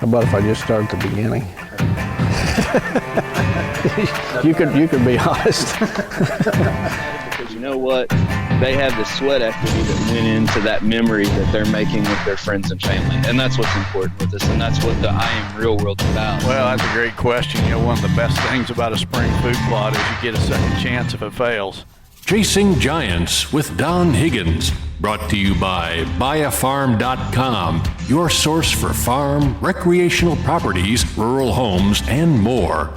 How about if I just start at the beginning? you could be honest. Because you know what? They have the sweat equity that went into that memory that they're making with their friends and family. And that's what's important with us. And that's what the I Am Real World's about. Well, that's a great question. One of the best things about a spring food plot is you get a second chance if it fails. Chasing Giants with Don Higgins. Brought to you by buyafarm.com, your source for farm, recreational properties, rural homes, and more.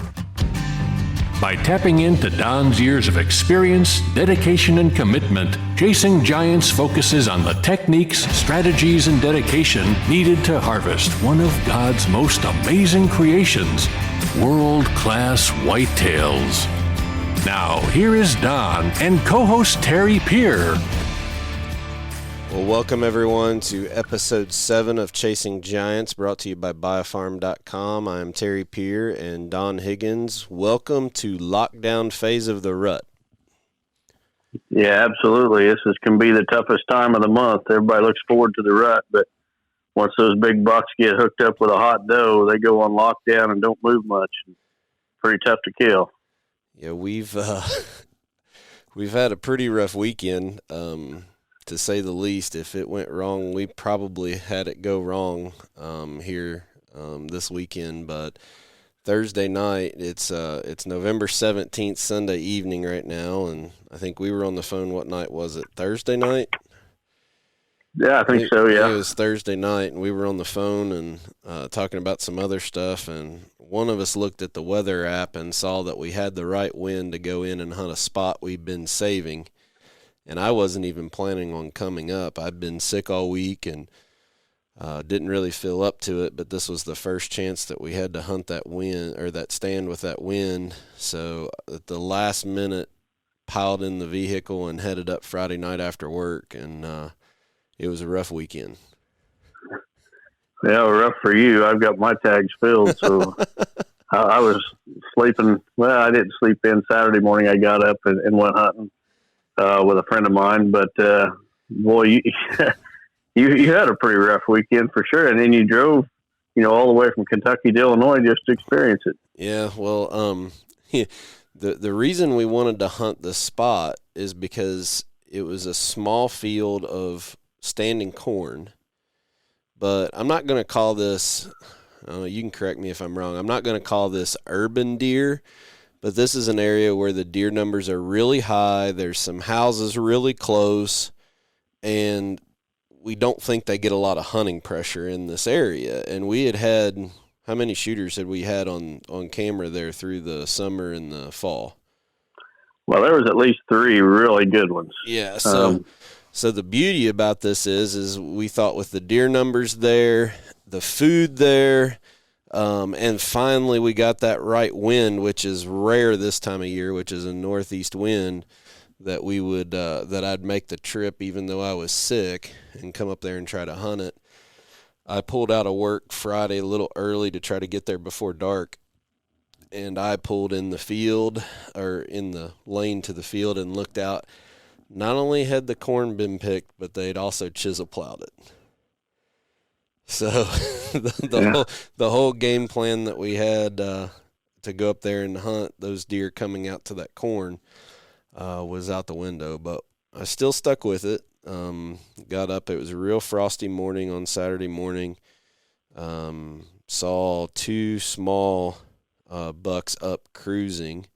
By tapping into Don's years of experience, dedication, and commitment, Chasing Giants focuses on the techniques, strategies, and dedication needed to harvest one of God's most amazing creations, world-class whitetails. Now, here is Don and co-host Terry Peer. Well, welcome everyone to episode 7 of Chasing Giants, brought to you by buyafarm.com. I am Terry Peer and Don Higgins. Welcome to lockdown phase of the rut. Yeah, absolutely. This can be the toughest time of the month. Everybody looks forward to the rut, but once those big bucks get hooked up with a hot doe, they go on lockdown and don't move much. Pretty tough to kill. Yeah, we've had a pretty rough weekend. To say the least. If it went wrong, we probably had it go wrong here this weekend. But Thursday night, it's November 17th, Sunday evening right now, and I think we were on the phone. What night was it? Thursday night? Yeah, I think so, yeah. It was Thursday night, and we were on the phone and talking about some other stuff, and one of us looked at the weather app and saw that we had the right wind to go in and hunt a spot we've been saving. And I wasn't even planning on coming up. I'd been sick all week and didn't really feel up to it, but this was the first chance that we had to hunt that wind or that stand with that wind. So at the last minute, piled in the vehicle and headed up Friday night after work, and it was a rough weekend. Yeah, rough for you. I've got my tags filled, so I was sleeping. Well, I didn't sleep in Saturday morning. I got up and went hunting with a friend of mine, but boy, you had a pretty rough weekend for sure. And then you drove, all the way from Kentucky to Illinois just to experience it. Yeah, well, the reason we wanted to hunt this spot is because it was a small field of standing corn. But I'm not going to call this. You can correct me if I'm wrong. I'm not going to call this urban deer. But this is an area where the deer numbers are really high. There's some houses really close, and we don't think they get a lot of hunting pressure in this area. And we had how many shooters had we had on camera there through the summer and the fall? Well, there was at least 3 really good ones. Yeah, so the beauty about this is we thought with the deer numbers there, the food there, and finally we got that right wind, which is rare this time of year, which is a northeast wind, that we would that I'd make the trip even though I was sick and come up there and try to hunt it. I pulled out of work Friday a little early to try to get there before dark, and I pulled in the field or in the lane to the field and looked out. Not only had the corn been picked, but they'd also chisel plowed it. So the whole game plan that we had to go up there and hunt those deer coming out to that corn was out the window. But I still stuck with it. Got up. It was a real frosty morning on Saturday morning. Saw 2 small bucks up cruising.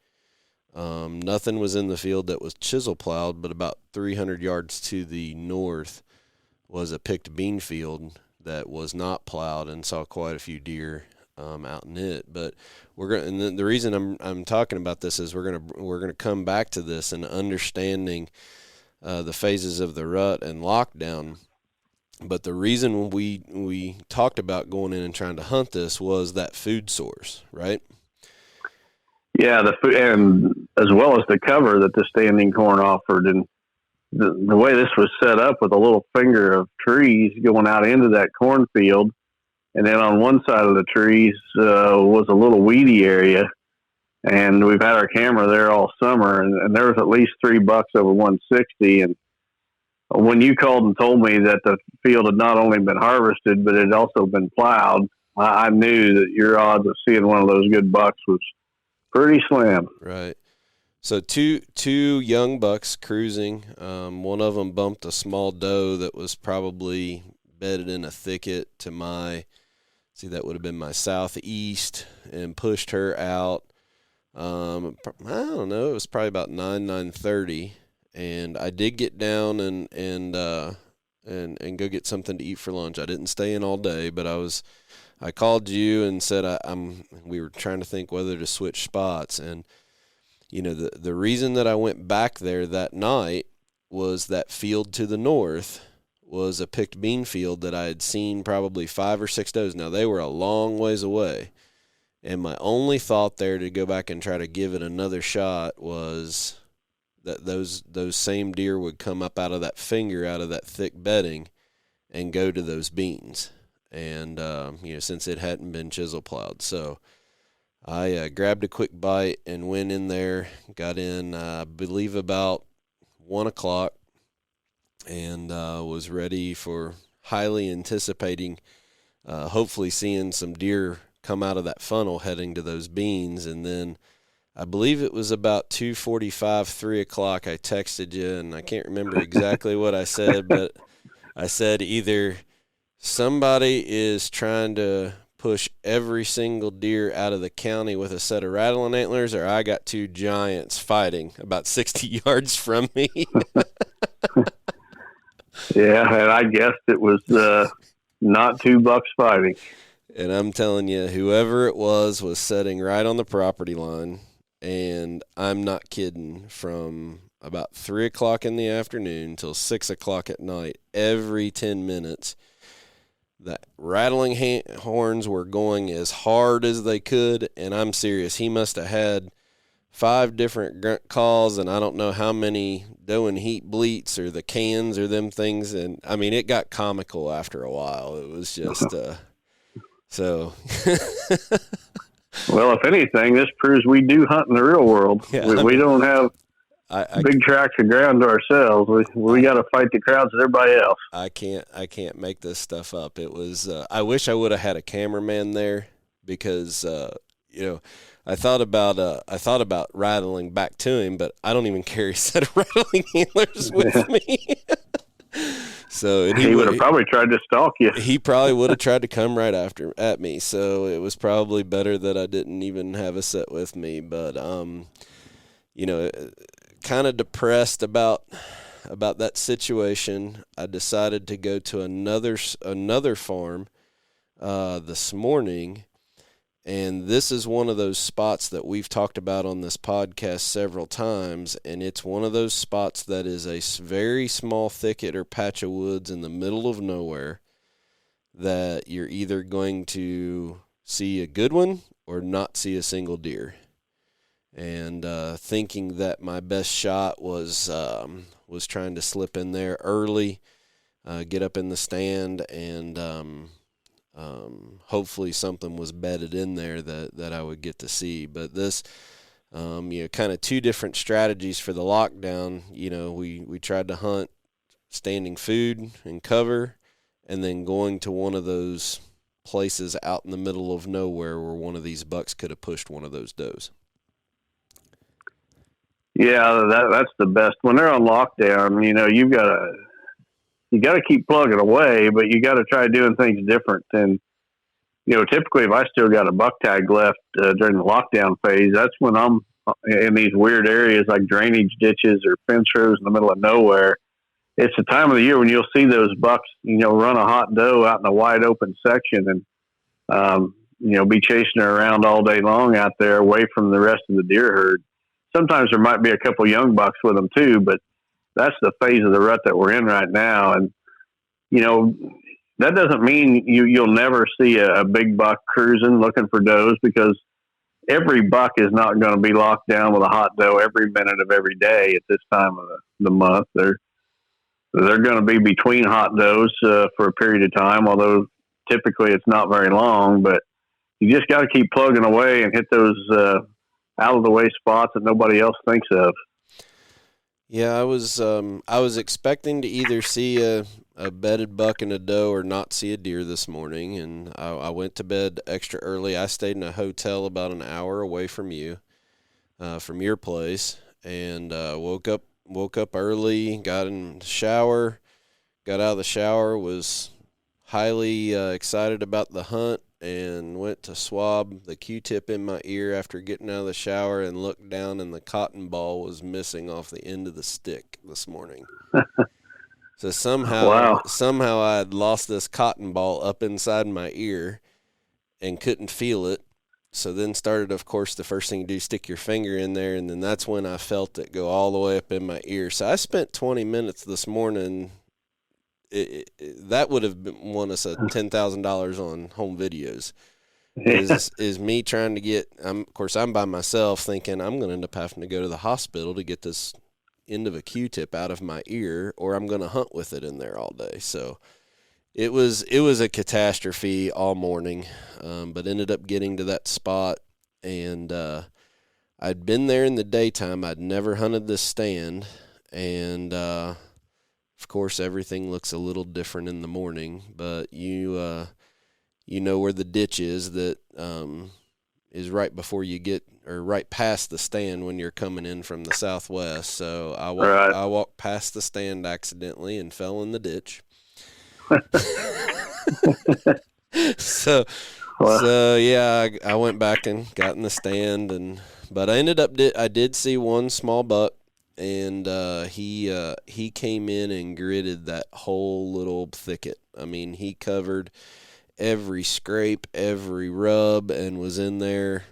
Nothing was in the field that was chisel plowed, but about 300 yards to the north was a picked bean field that was not plowed, and saw quite a few deer out in it. But and the reason I'm talking about this is we're gonna come back to this and understanding the phases of the rut and lockdown. But the reason we talked about going in and trying to hunt this was that food source, right? Yeah, the food, and as well as the cover that the standing corn offered, and the way this was set up with a little finger of trees going out into that cornfield, and then on one side of the trees was a little weedy area, and we've had our camera there all summer, and there was at least 3 bucks over 160. And when you called and told me that the field had not only been harvested, but it had also been plowed, I knew that your odds of seeing one of those good bucks was pretty slim. Right. So two young bucks cruising. One of them bumped a small doe that was probably bedded in a thicket to that would have been my southeast, and pushed her out. I don't know. It was probably about 9:30, and I did get down and go get something to eat for lunch. I didn't stay in all day, but I called you and said we were trying to think whether to switch spots. And the reason that I went back there that night was that field to the north was a picked bean field that I had seen probably 5 or 6 does. Now, they were a long ways away, and my only thought there to go back and try to give it another shot was that those same deer would come up out of that finger, out of that thick bedding, and go to those beans. And, since it hadn't been chisel plowed. So I grabbed a quick bite and went in there, got in, I believe about 1 o'clock, and was ready for highly anticipating, hopefully seeing some deer come out of that funnel heading to those beans. And then I believe it was about 2:45, 3 o'clock, I texted you, and I can't remember exactly what I said, but I said either somebody is trying to push every single deer out of the county with a set of rattling antlers, or I got two giants fighting about 60 yards from me. Yeah, and I guessed it was not two bucks fighting. And I'm telling you, whoever it was sitting right on the property line, and I'm not kidding, from about 3 o'clock in the afternoon till 6 o'clock at night, every 10 minutes, the rattling horns were going as hard as they could, and I'm serious. He must have had 5 different grunt calls, and I don't know how many doe and heat bleats or the cans or them things. And, I mean, it got comical after a while. It was just so. Well, if anything, this proves we do hunt in the real world. Yeah, we don't have big tracts of ground to ourselves. We got to fight the crowds with everybody else. I can't make this stuff up. It was. I wish I would have had a cameraman there, because I thought about rattling back to him, but I don't even carry a set of rattling antlers with me. So and he would have probably tried to stalk you. He probably would have tried to come right at me. So it was probably better that I didn't even have a set with me. But kind of depressed about that situation. I decided to go to another farm this morning. And this is one of those spots that we've talked about on this podcast several times, and it's one of those spots that is a very small thicket or patch of woods in the middle of nowhere that you're either going to see a good one or not see a single deer. And thinking that my best shot was trying to slip in there early, get up in the stand, and hopefully something was bedded in there that I would get to see. But this, kind of 2 different strategies for the lockdown. We tried to hunt standing food and cover, and then going to one of those places out in the middle of nowhere where one of these bucks could have pushed one of those does. Yeah, that's the best. When they're on lockdown, you got to keep plugging away, but you got to try doing things different. And, typically if I still got a buck tag left during the lockdown phase, that's when I'm in these weird areas like drainage ditches or fence rows in the middle of nowhere. It's the time of the year when you'll see those bucks, run a hot doe out in a wide open section and, be chasing her around all day long out there away from the rest of the deer herd. Sometimes there might be a couple young bucks with them too, but that's the phase of the rut that we're in right now. And, that doesn't mean you'll never see a big buck cruising looking for does, because every buck is not going to be locked down with a hot doe every minute of every day at this time of the month. They're going to be between hot does for a period of time, although typically it's not very long. But you just got to keep plugging away and hit those out of the way spots that nobody else thinks of. Yeah, I was expecting to either see a bedded buck and a doe or not see a deer this morning, and I went to bed extra early. I stayed in a hotel about an hour away from you, from your place, and woke up early, got in the shower, got out of the shower, was highly excited about the hunt, and went to swab the Q-tip in my ear after getting out of the shower and looked down, and the cotton ball was missing off the end of the stick this morning. So somehow I had lost this cotton ball up inside my ear and couldn't feel it. So then started, of course, the first thing you do, stick your finger in there, and then that's when I felt it go all the way up in my ear. So I spent 20 minutes this morning. That would have won us $10,000 on home videos. Is me trying to get? Of course, I'm by myself, thinking I'm going to end up having to go to the hospital to get this end of a Q-tip out of my ear, or I'm going to hunt with it in there all day. So it was a catastrophe all morning, but ended up getting to that spot, and I'd been there in the daytime. I'd never hunted this stand, and of course, everything looks a little different in the morning, but you know where the ditch is that is right before you get, or right past the stand when you're coming in from the southwest. So I walked past the stand accidentally and fell in the ditch. So yeah, I went back and got in the stand, but I did see one small buck. And he came in and gridded that whole little thicket. I mean, he covered every scrape, every rub, and was in there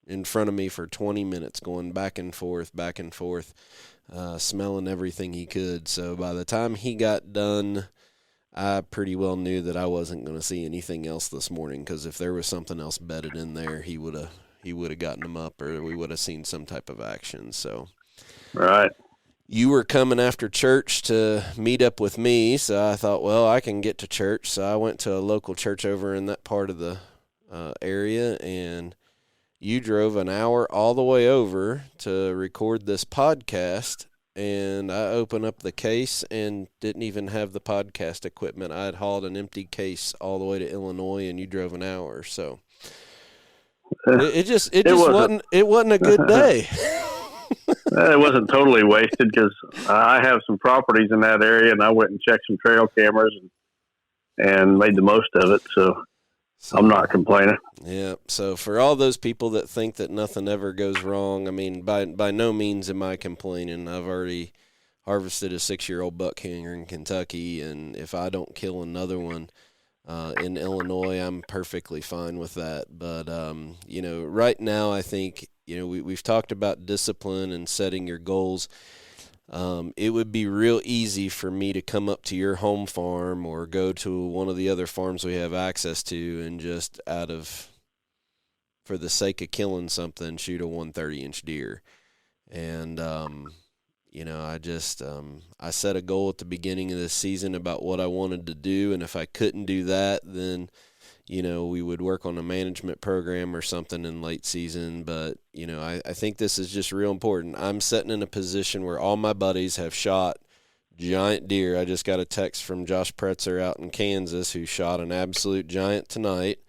in front of me for 20 minutes, going back and forth, smelling everything he could. So by the time he got done, I pretty well knew that I wasn't going to see anything else this morning, because if there was something else bedded in there, he would have gotten him up, or we would have seen some type of action. So, right. You were coming after church to meet up with me, so I thought, well, I can get to church. So I went to a local church over in that part of the area, and you drove an hour all the way over to record this podcast, and I opened up the case and didn't even have the podcast equipment. I had hauled an empty case all the way to Illinois, and you drove an hour. So it wasn't a good day. It wasn't totally wasted, because I have some properties in that area, and I went and checked some trail cameras and made the most of it. So I'm not complaining. Yeah. So for all those people that think that nothing ever goes wrong, I mean, by no means am I complaining. I've already harvested a 6-year-old buck here in Kentucky, and if I don't kill another one in Illinois, I'm perfectly fine with that. But right now, I think, we've talked about discipline and setting your goals. It would be real easy for me to come up to your home farm or go to one of the other farms we have access to and just for the sake of killing something, shoot a 130-inch deer. And, I set a goal at the beginning of the season about what I wanted to do. And if I couldn't do that, then we would work on a management program or something in late season. But, I think this is just real important. I'm sitting in a position where all my buddies have shot giant deer. I just got a text from Josh Pretzer out in Kansas, who shot an absolute giant tonight.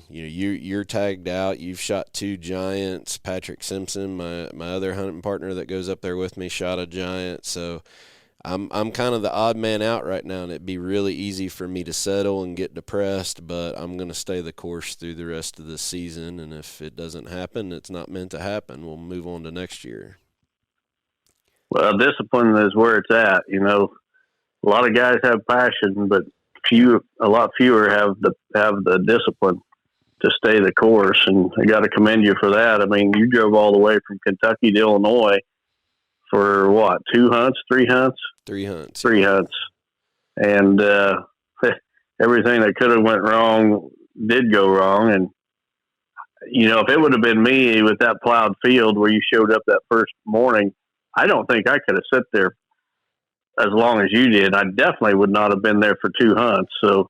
You're tagged out. You've shot 2 giants. Patrick Simpson, my other hunting partner that goes up there with me, shot a giant. So I'm kind of the odd man out right now, and it'd be really easy for me to settle and get depressed, but I'm going to stay the course through the rest of the season, and if it doesn't happen, it's not meant to happen. We'll move on to next year. Well, discipline is where it's at. A lot of guys have passion, but a lot fewer have the discipline to stay the course, and I got to commend you for that. I mean, you drove all the way from Kentucky to Illinois for what, 2 hunts, 3 hunts? 3 hunts. 3 hunts. And everything that could have went wrong did go wrong. And, if it would have been me with that plowed field where you showed up that first morning, I don't think I could have sat there as long as you did. I definitely would not have been there for 2 hunts. So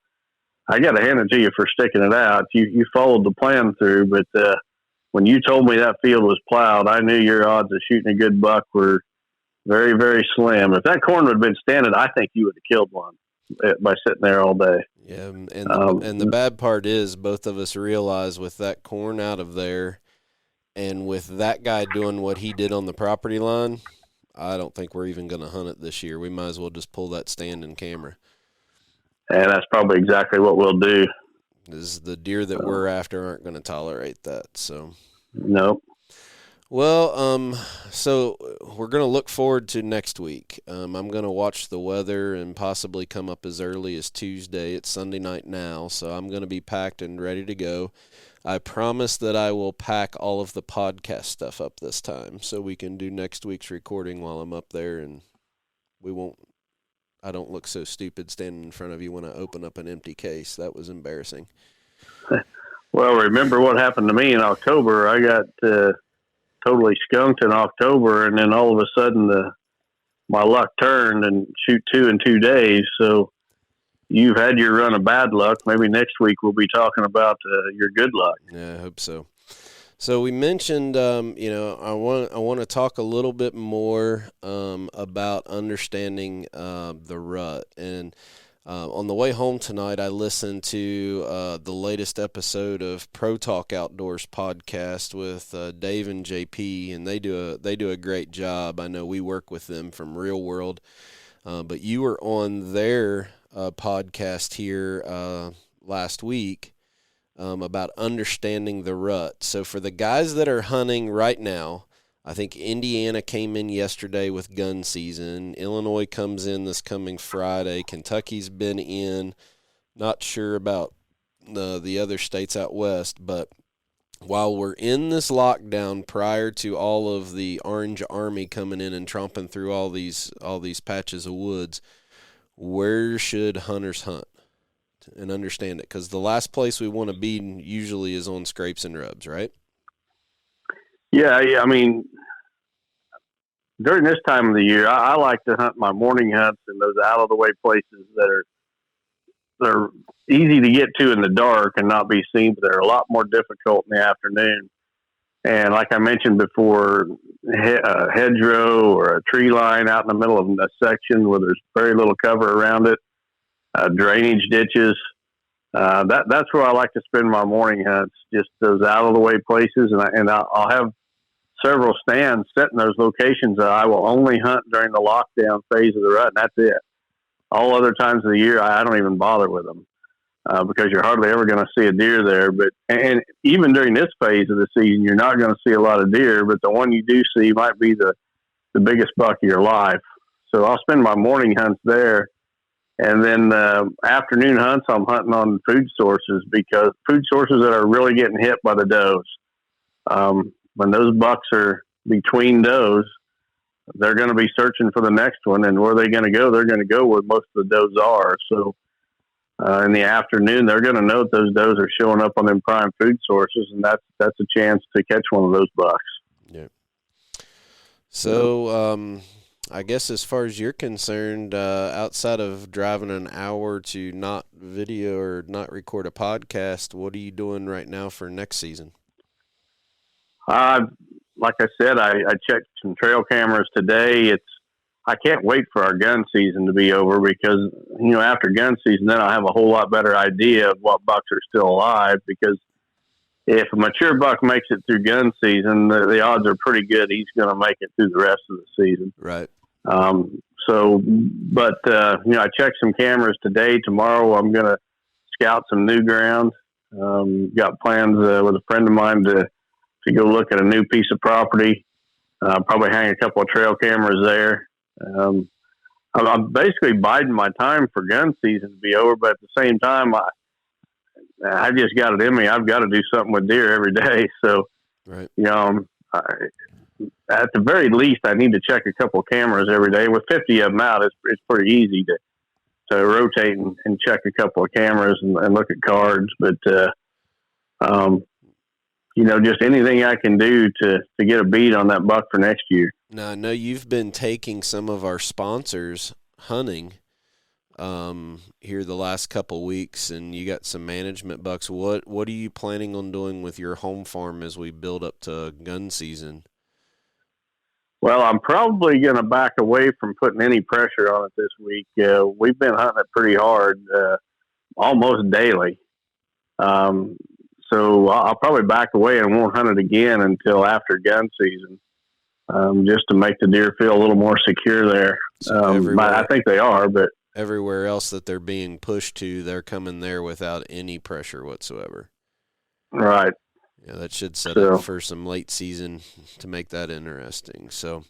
I got to hand it to you for sticking it out. You followed the plan through, but when you told me that field was plowed, I knew your odds of shooting a good buck were very, very slim. If that corn would have been standing, I think you would have killed one by sitting there all day. Yeah, and the bad part is both of us realize with that corn out of there and with that guy doing what he did on the property line, I don't think we're even going to hunt it this year. We might as well just pull that standing camera. And that's probably exactly what we'll do. Is the deer that we're after aren't going to tolerate that. So, nope. Well, so we're going to look forward to next week. I'm going to watch the weather and possibly come up as early as Tuesday. It's Sunday night now, so I'm going to be packed and ready to go. I promise that I will pack all of the podcast stuff up this time so we can do next week's recording while I'm up there, and I don't look so stupid standing in front of you when I open up an empty case. That was embarrassing. Well, remember what happened to me in October. I got totally skunked in October, and then all of a sudden my luck turned and shoot 2 in 2 days. So you've had your run of bad luck. Maybe next week we'll be talking about your good luck. Yeah, I hope so. So we mentioned, I want to talk a little bit more about understanding the rut. And on the way home tonight, I listened to the latest episode of Pro Talk Outdoors podcast with Dave and JP, and they do a great job. I know we work with them from Real World, but you were on their podcast here last week. About understanding the rut. So for the guys that are hunting right now, I think Indiana came in yesterday with gun season. Illinois comes in this coming Friday. Kentucky's been in. Not sure about the other states out west, but while we're in this lockdown prior to all of the Orange Army coming in and tromping through all these patches of woods, where should hunters hunt and understand it? Because the last place we want to be usually is on scrapes and rubs, right? Yeah. I mean, during this time of the year, I like to hunt my morning hunts in those out-of-the-way places they're easy to get to in the dark and not be seen, but they're a lot more difficult in the afternoon. And like I mentioned before, a hedgerow or a tree line out in the middle of a section where there's very little cover around it, drainage ditches. That's where I like to spend my morning hunts, just those out of the way places. And I'll have several stands set in those locations that I will only hunt during the lockdown phase of the rut. And that's it. All other times of the year, I don't even bother with them because you're hardly ever going to see a deer there. And even during this phase of the season, you're not going to see a lot of deer, but the one you do see might be the biggest buck of your life. So I'll spend my morning hunts there. And then afternoon hunts, I'm hunting on food sources because food sources that are really getting hit by the does. When those bucks are between does, they're going to be searching for the next one. And where are they going to go? They're going to go where most of the does are. So in the afternoon, they're going to know that those does are showing up on them prime food sources, and that's a chance to catch one of those bucks. Yeah. So I guess as far as you're concerned, outside of driving an hour to not video or not record a podcast, what are you doing right now for next season? Like I said, I checked some trail cameras today. I can't wait for our gun season to be over because, after gun season, then I'll have a whole lot better idea of what bucks are still alive, because if a mature buck makes it through gun season, the odds are pretty good he's going to make it through the rest of the season. Right. I checked some cameras today. Tomorrow I'm going to scout some new ground. Got plans with a friend of mine to go look at a new piece of property. Probably hang a couple of trail cameras there. I'm basically biding my time for gun season to be over, but at the same time, I just got it in me. I've got to do something with deer every day. So, right. At the very least, I need to check a couple of cameras every day. With 50 of them out, it's pretty easy to rotate and check a couple of cameras and look at cards. But, just anything I can do to get a beat on that buck for next year. Now, I know you've been taking some of our sponsors hunting. here the last couple weeks, and you got some management bucks. What are you planning on doing with your home farm as we build up to gun season? Well, I'm probably going to back away from putting any pressure on it this week. We've been hunting it pretty hard, almost daily. So I'll probably back away and won't hunt it again until after gun season, just to make the deer feel a little more secure there. I think they are, but everywhere else that they're being pushed to, they're coming there without any pressure whatsoever. Right. Yeah, that should set up for some late season to make that interesting. So,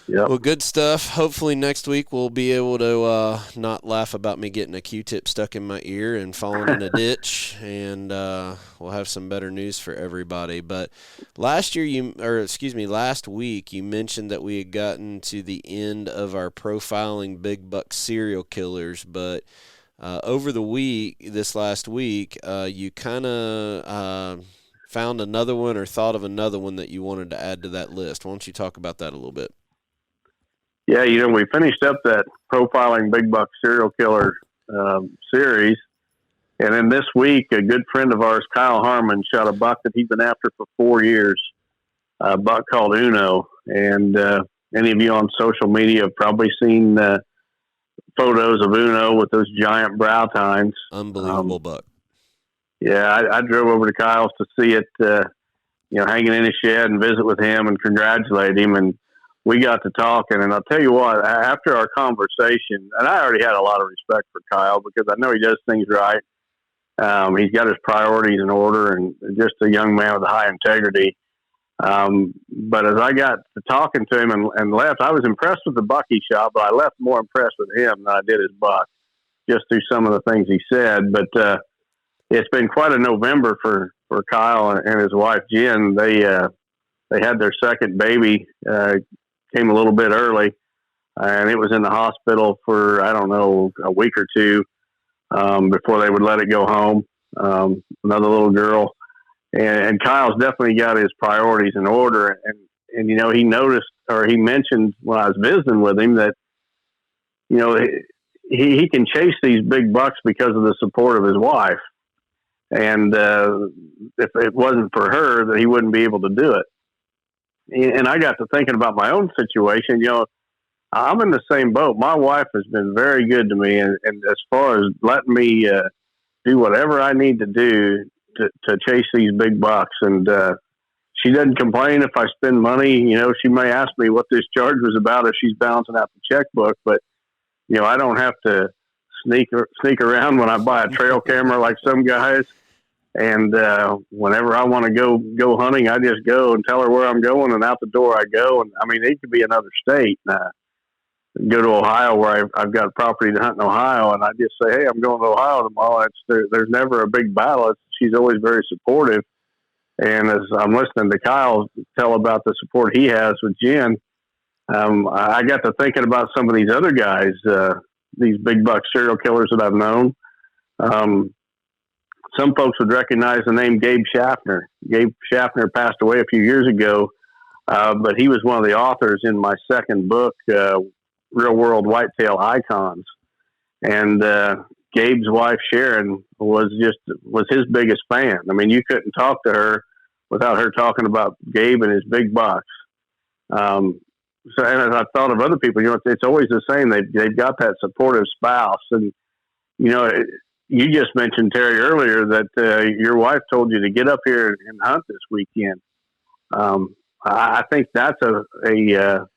yep. Well, good stuff. Hopefully next week we'll be able to not laugh about me getting a Q-tip stuck in my ear and falling in a ditch, and we'll have some better news for everybody. But last week you mentioned that we had gotten to the end of our profiling big buck serial killers, but over this last week, you kind of found another one or thought of another one that you wanted to add to that list. Why don't you talk about that a little bit? Yeah, we finished up that profiling big buck serial killer series, and then this week, a good friend of ours, Kyle Harmon, shot a buck that he's been after for 4 years, a buck called Uno. And any of you on social media have probably seen photos of Uno with those giant brow tines. Unbelievable buck. Yeah, I drove over to Kyle's to see it, hanging in his shed and visit with him and congratulate him. And we got to talking. And I'll tell you what, after our conversation, and I already had a lot of respect for Kyle because I know he does things right. He's got his priorities in order and just a young man with a high integrity. But as I got to talking to him and left, I was impressed with the buck he shot, but I left more impressed with him than I did his buck, just through some of the things he said. But it's been quite a November for Kyle and his wife Jen. They had their second baby, came a little bit early, and it was in the hospital for, I don't know, a week or two before they would let it go home. Another little girl. And Kyle's definitely got his priorities in order. And he noticed, or he mentioned when I was visiting with him, that, he can chase these big bucks because of the support of his wife. And if it wasn't for her, that he wouldn't be able to do it. And I got to thinking about my own situation. I'm in the same boat. My wife has been very good to me. And as far as letting me do whatever I need to do to chase these big bucks. And she doesn't complain if I spend money. She may ask me what this charge was about if she's balancing out the checkbook, but I don't have to sneak around when I buy a trail camera like some guys. And whenever I want to go hunting, I just go and tell her where I'm going, and out the door I go. And I mean, it could be another state. Go to Ohio where I've got property to hunt in Ohio, and I just say, hey, I'm going to Ohio tomorrow. There's never a big battle. She's always very supportive. And as I'm listening to Kyle tell about the support he has with Jen, I got to thinking about some of these other guys, these big buck serial killers that I've known. Some folks would recognize the name Gabe Schaffner. Gabe Schaffner passed away a few years ago, but he was one of the authors in my second book, Real World Whitetail Icons. And Gabe's wife, Sharon, was his biggest fan. I mean, you couldn't talk to her without her talking about Gabe and his big bucks. And as I thought of other people, it's always the same. They've got that supportive spouse. And, you just mentioned, Terry, earlier that your wife told you to get up here and hunt this weekend. I think that's a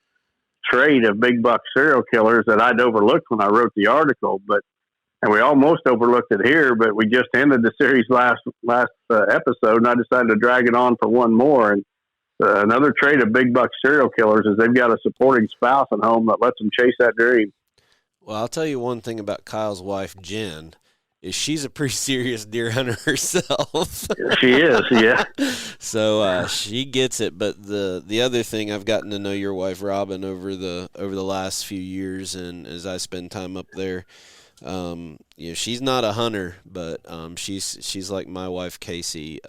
trait of big buck serial killers that I'd overlooked when I wrote the article, and we almost overlooked it here, but we just ended the series last episode, and I decided to drag it on for one more. And another trait of big buck serial killers is they've got a supporting spouse at home that lets them chase that dream. Well, I'll tell you one thing about Kyle's wife, Jen, is she's a pretty serious deer hunter herself. She is, yeah. So she gets it. But the other thing, I've gotten to know your wife, Robin, over the last few years, and as I spend time up there, she's not a hunter, but she's like my wife Casey.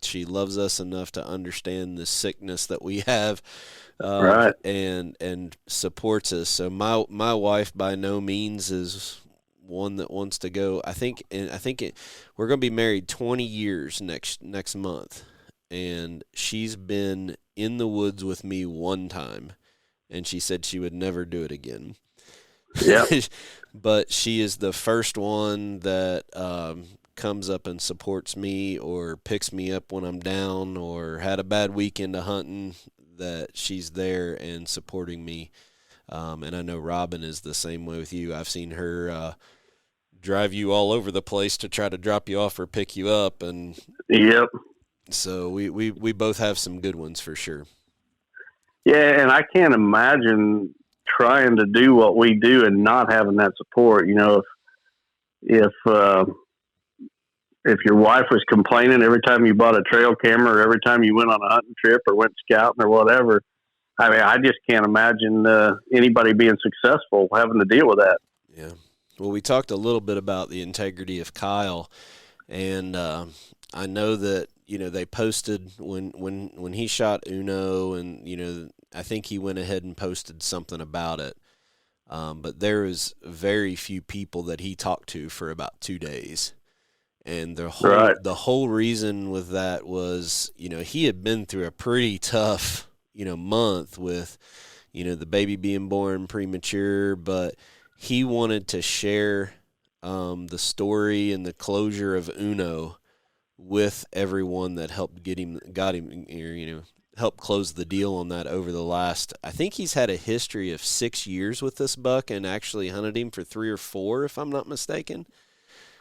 She loves us enough to understand the sickness that we have, Right. and supports us. So my wife by no means is one that wants to go. We're going to be married 20 years next month, and she's been in the woods with me one time, and she said she would never do it again. Yeah. But she is the first one that comes up and supports me or picks me up when I'm down or had a bad weekend of hunting, that she's there and supporting me. And I know Robin is the same way with you. I've seen her drive you all over the place to try to drop you off or pick you up. And Yep. so we both have some good ones for sure. Yeah, and I can't imagine trying to do what we do and not having that support. If your wife was complaining every time you bought a trail camera or every time you went on a hunting trip or went scouting or whatever, I mean, I just can't imagine anybody being successful having to deal with that. Yeah. Well, we talked a little bit about the integrity of Kyle, and I know that they posted when he shot Uno, and I think he went ahead and posted something about it. But there was very few people that he talked to for about 2 days. And the whole reason with that was, he had been through a pretty tough, month with, the baby being born premature, but he wanted to share the story and the closure of Uno with everyone that helped got him, helped close the deal on that over the last, I think he's had a history of 6 years with this buck and actually hunted him for 3 or 4, if I'm not mistaken.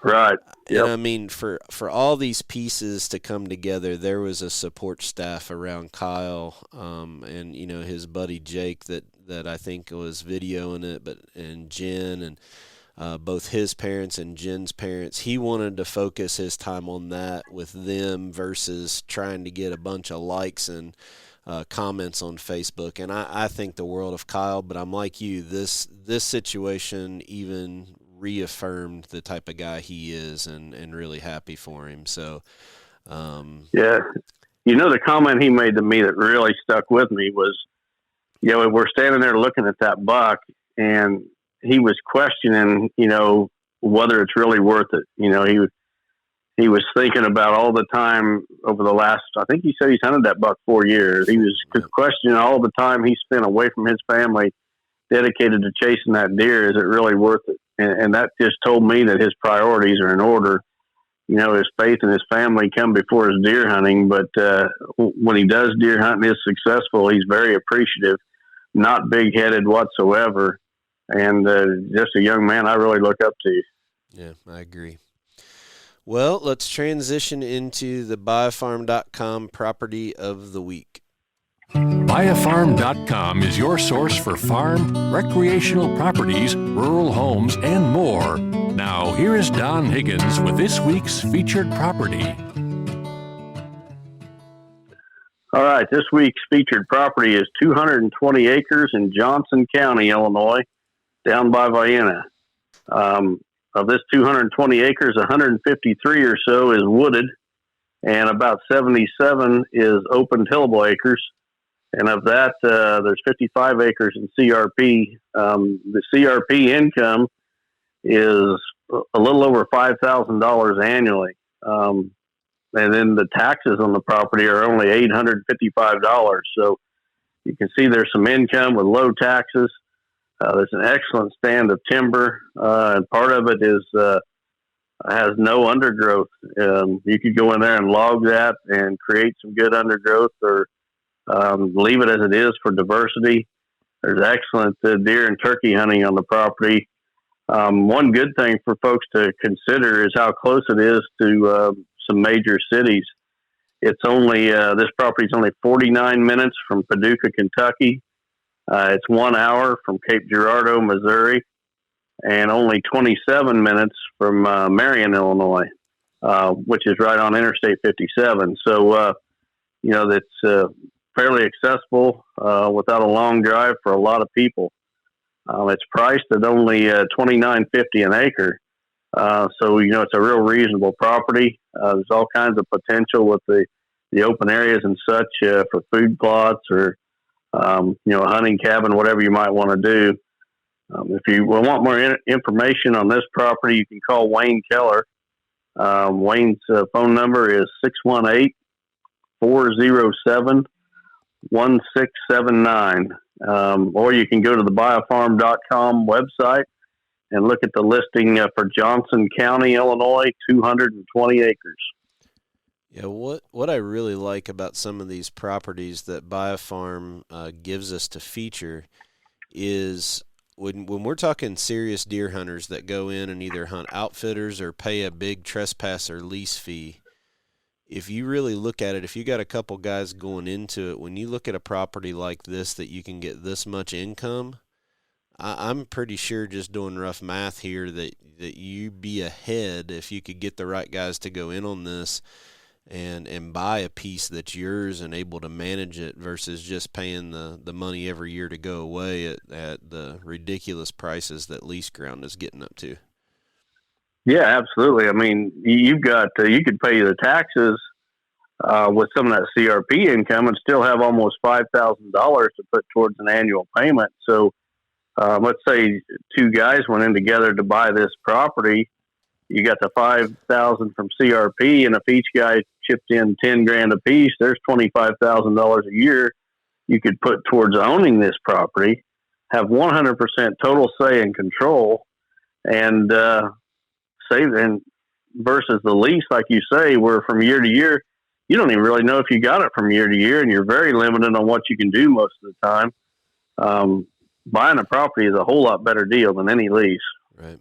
Right. Yep. And I mean, for all these pieces to come together, there was a support staff around Kyle, and his buddy Jake that I think was videoing it, and Jen and both his parents and Jen's parents. He wanted to focus his time on that with them versus trying to get a bunch of likes and comments on Facebook. And I think the world of Kyle, but I'm like you. This situation even reaffirmed the type of guy he is, and really happy for him. So yeah, the comment he made to me that really stuck with me was, we're standing there looking at that buck, and he was questioning, whether it's really worth it. He was thinking about all the time over the last, I think he said he's hunted that buck 4 years. He was questioning all the time he spent away from his family dedicated to chasing that deer. Is it really worth it? And that just told me that his priorities are in order. His faith and his family come before his deer hunting. But when he does deer hunt and is successful, he's very appreciative, not big-headed whatsoever, and just a young man I really look up to. Yeah, I agree. Well, let's transition into the BuyAFarm.com property of the week. BuyAFarm.com is your source for farm, recreational properties, rural homes, and more. Now, here is Don Higgins with this week's featured property. All right, this week's featured property is 220 acres in Johnson County, Illinois, down by Vienna. Of this 220 acres, 153 or so is wooded, and about 77 is open tillable acres. And of that, there's 55 acres in CRP. The CRP income is a little over $5,000 annually. And then the taxes on the property are only $855. So you can see there's some income with low taxes. There's an excellent stand of timber, and part of it has no undergrowth. You could go in there and log that and create some good undergrowth, or leave it as it is for diversity. There's excellent deer and turkey hunting on the property. One good thing for folks to consider is how close it is to some major cities. It's only this property is only 49 minutes from Paducah, Kentucky. It's 1 hour from Cape Girardeau, Missouri, and only 27 minutes from Marion, Illinois, which is right on Interstate 57. So, that's fairly accessible without a long drive for a lot of people. It's priced at only $29.50 an acre. So, it's a real reasonable property. There's all kinds of potential with the open areas and such for food plots or, a hunting cabin, whatever you might want to do. If you want more information on this property, you can call Wayne Keller. Wayne's phone number is 618-407-1679. Or you can go to the buyafarm.com website and look at the listing for Johnson County, Illinois, 220 acres. Yeah, what I really like about some of these properties that BioFarm gives us to feature is when we're talking serious deer hunters that go in and either hunt outfitters or pay a big trespass or lease fee. If you really look at it, if you got a couple guys going into it, when you look at a property like this that you can get this much income, I'm pretty sure, just doing rough math here, that you'd be ahead if you could get the right guys to go in on this and buy a piece that's yours and able to manage it versus just paying the money every year to go away at the ridiculous prices that lease ground is getting up to. Yeah, absolutely. I mean, you've got you could pay the taxes with some of that CRP income and still have almost $5,000 to put towards an annual payment. So let's say two guys went in together to buy this property. You got the $5,000 from CRP, and if each guy chipped in $10,000 a piece, there's $25,000 a year you could put towards owning this property, have 100% total say and control, and save. And versus the lease, like you say, where from year to year, you don't even really know if you got it from year to year, and you're very limited on what you can do most of the time. Buying a property is a whole lot better deal than any lease. Right.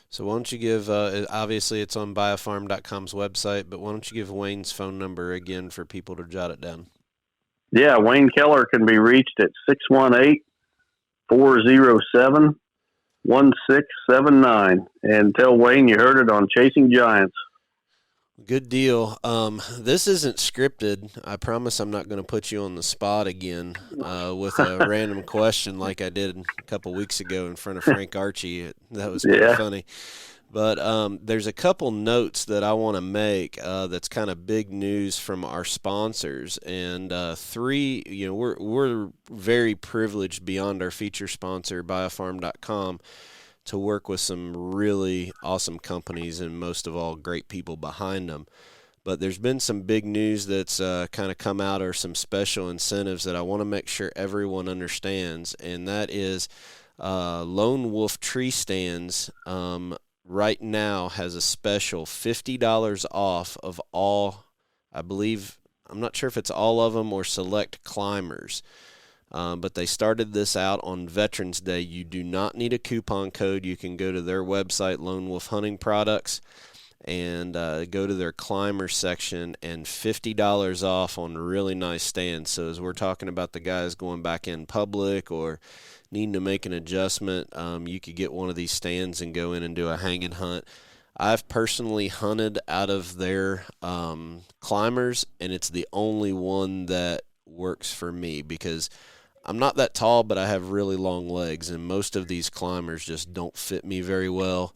So why don't you give, obviously it's on biofarm.com's website, but why don't you give Wayne's phone number again for people to jot it down? Yeah, Wayne Keller can be reached at 618-407-1679. And tell Wayne you heard it on Chasing Giants. Good deal. This isn't scripted. I promise I'm not going to put you on the spot again with a random question like I did a couple weeks ago in front of Frank Archie. That was kind of funny. But there's a couple notes that I want to make that's kind of big news from our sponsors. And three, we're very privileged beyond our feature sponsor, biofarm.com, to work with some really awesome companies and most of all great people behind them. But there's been some big news that's kind of come out, or some special incentives that I want to make sure everyone understands, and that is Lone Wolf Tree Stands right now has a special $50 off of all, I believe, I'm not sure if it's all of them or select climbers. But they started this out on Veterans Day. You do not need a coupon code. You can go to their website, Lone Wolf Hunting Products, and go to their climber section, and $50 off on really nice stands. So as we're talking about the guys going back in public or needing to make an adjustment, you could get one of these stands and go in and do a hanging hunt. I've personally hunted out of their climbers, and it's the only one that works for me because I'm not that tall, but I have really long legs, and most of these climbers just don't fit me very well.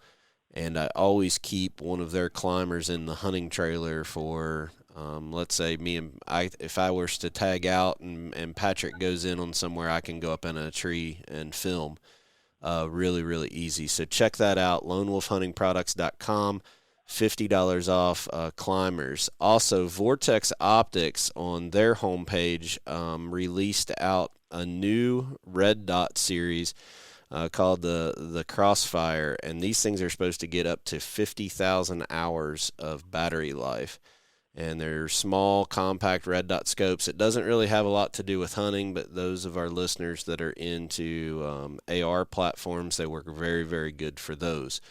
And I always keep one of their climbers in the hunting trailer for, let's say, if I was to tag out and Patrick goes in on somewhere, I can go up in a tree and film. Really, really easy. So check that out, lonewolfhuntingproducts.com. $50 off climbers. Also, Vortex Optics on their homepage released out a new red dot series called the Crossfire, and these things are supposed to get up to 50,000 hours of battery life. And they're small, compact red dot scopes. It doesn't really have a lot to do with hunting, but those of our listeners that are into AR platforms, they work very, very good for those.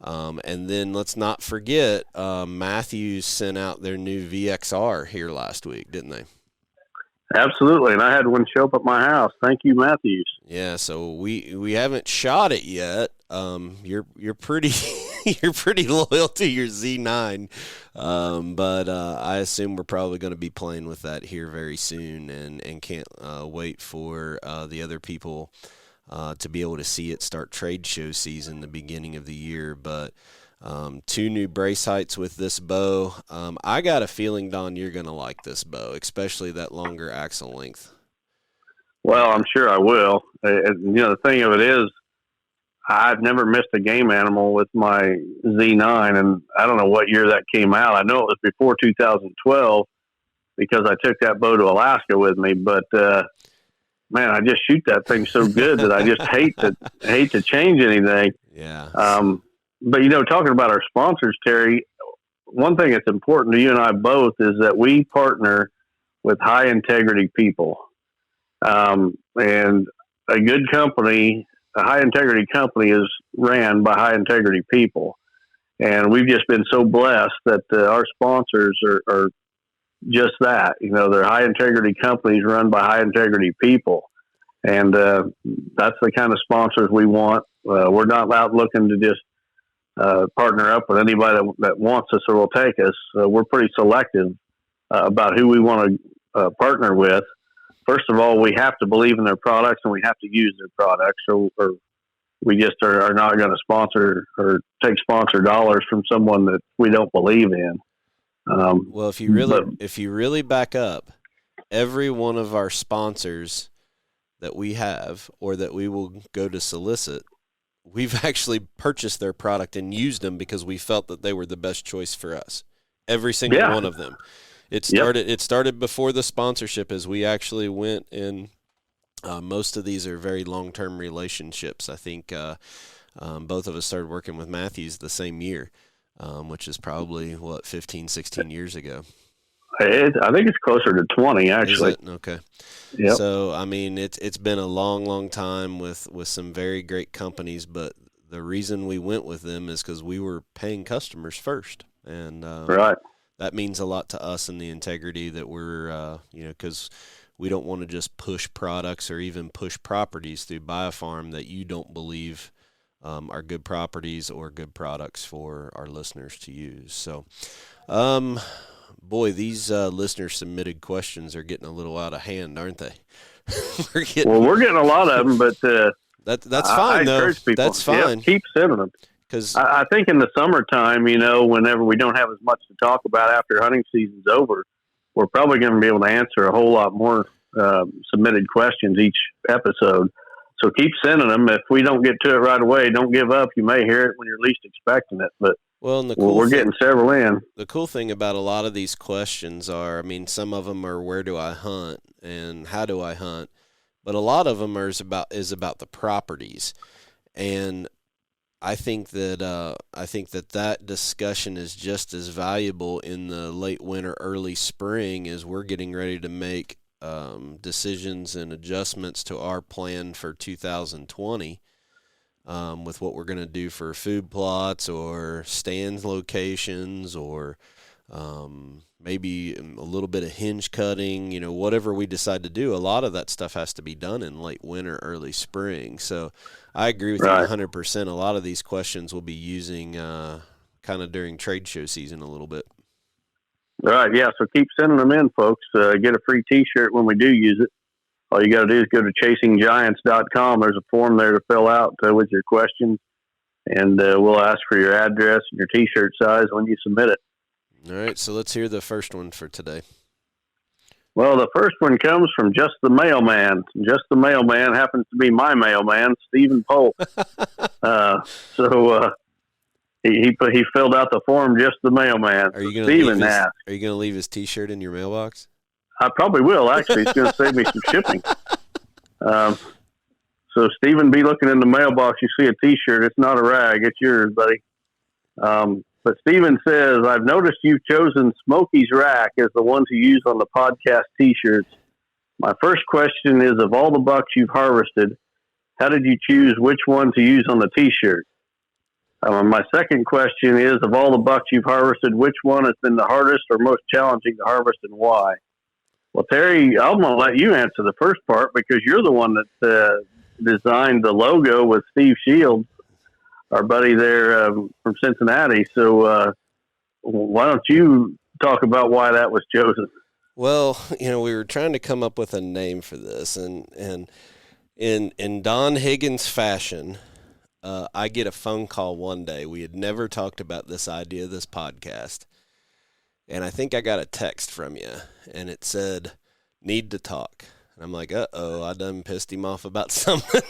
And then let's not forget, Matthews sent out their new VXR here last week, didn't they? Absolutely, and I had one show up at my house. Thank you, Matthews. Yeah, so we haven't shot it yet. You're pretty you're pretty loyal to your Z9, but I assume we're probably going to be playing with that here very soon, and can't wait for the other people to be able to see it start trade show season the beginning of the year. But 2 new brace heights with this bow. I got a feeling, Don, you're going to like this bow, especially that longer axle length. Well, I'm sure I will. The thing of it is, I've never missed a game animal with my Z9, and I don't know what year that came out. I know it was before 2012 because I took that bow to Alaska with me. But man, I just shoot that thing so good that I just hate to change anything. Yeah. But talking about our sponsors, Terry, one thing that's important to you and I both is that we partner with high integrity people, and a good company. A high integrity company is ran by high integrity people. And we've just been so blessed that our sponsors are just that. They're high integrity companies run by high integrity people. And that's the kind of sponsors we want. We're not out looking to just partner up with anybody that wants us or will take us. We're pretty selective about who we want to partner with. First of all, we have to believe in their products and we have to use their products, or we just are not going to sponsor or take sponsor dollars from someone that we don't believe in. Well, if you really back up, every one of our sponsors that we have or that we will go to solicit, we've actually purchased their product and used them because we felt that they were the best choice for us. Every single one of them. It started before the sponsorship, as we actually went and most of these are very long-term relationships. I think both of us started working with Matthews the same year, which is probably, 15, 16 years ago. I think it's closer to 20, actually. Is it? Okay. Yep. So, I mean, it's been a long, long time with some very great companies, but the reason we went with them is because we were paying customers first. And right. That means a lot to us in the integrity that we're, because we don't want to just push products or even push properties through BioFarm that you don't believe are good properties or good products for our listeners to use. So, boy, these listener submitted questions are getting a little out of hand, aren't they? We're getting a lot of them, but that's fine, though. That's fine. Yep, keep sending them. Because I think in the summertime, whenever we don't have as much to talk about after hunting season's over, we're probably going to be able to answer a whole lot more submitted questions each episode. So keep sending them. If we don't get to it right away, don't give up. You may hear it when you're least expecting it. But we're getting several in. The cool thing about a lot of these questions are, some of them are where do I hunt and how do I hunt, but a lot of them is about the properties. And I think that discussion is just as valuable in the late winter, early spring, as we're getting ready to make decisions and adjustments to our plan for 2020 with what we're going to do for food plots or stand locations or maybe a little bit of hinge cutting, whatever we decide to do. A lot of that stuff has to be done in late winter, early spring. So I agree with you 100%. A lot of these questions we'll be using kind of during trade show season a little bit. Right, yeah, so keep sending them in, folks. Get a free T-shirt when we do use it. All you got to do is go to chasinggiants.com. There's a form there to fill out with your questions, and we'll ask for your address and your T-shirt size when you submit it. All right, so let's hear the first one for today. Well, the first one comes from Just the Mailman. Just the Mailman happens to be my mailman, Stephen Polk. He filled out the form, Just the Mailman. Are you going to leave his T-shirt in your mailbox? I probably will, actually. It's going to save me some shipping. So, Stephen, be looking in the mailbox. You see a T-shirt. It's not a rag. It's yours, buddy. But Stephen says, I've noticed you've chosen Smokey's Rack as the ones you use on the podcast T-shirts. My first question is, of all the bucks you've harvested, how did you choose which one to use on the T-shirt? My second question is, of all the bucks you've harvested, which one has been the hardest or most challenging to harvest and why? Well, Terry, I'm going to let you answer the first part because you're the one that designed the logo with Steve Shields, our buddy there from Cincinnati. So why don't you talk about why that was chosen? Well, we were trying to come up with a name for this, and In Don Higgins fashion, I get a phone call one day. We had never talked about this idea of this podcast. And I think I got a text from you, and it said, "Need to talk." And I'm like, uh-oh, I done pissed him off about something.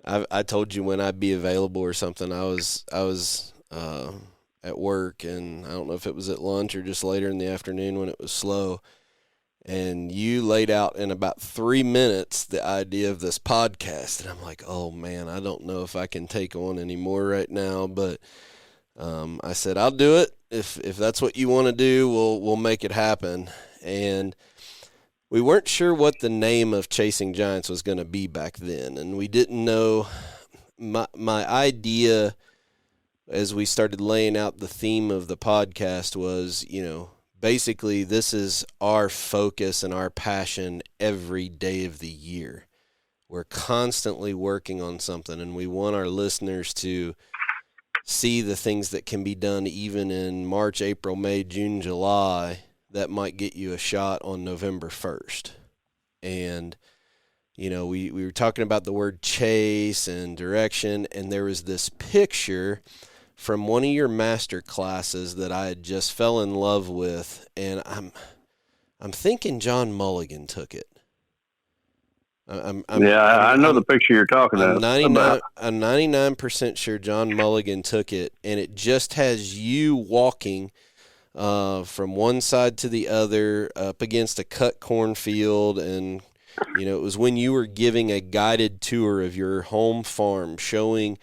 I told you when I'd be available or something. I was at work, and I don't know if it was at lunch or just later in the afternoon when it was slow. And you laid out in about 3 minutes the idea of this podcast. And I'm like, oh, man, I don't know if I can take on any more right now. But I said, I'll do it. If that's what you want to do, we'll make it happen. And we weren't sure what the name of Chasing Giants was going to be back then. And we didn't know. My idea as we started laying out the theme of the podcast was, basically, this is our focus and our passion every day of the year. We're constantly working on something, and we want our listeners to see the things that can be done even in March, April, May, June, July that might get you a shot on November 1st. And, we were talking about the word chase and direction, and there was this picture from one of your master classes that I had just fell in love with, and I'm thinking John Mulligan took it. I know the picture you're talking about. I'm 99% sure John Mulligan took it, and it just has you walking from one side to the other up against a cut cornfield, and it was when you were giving a guided tour of your home farm, showing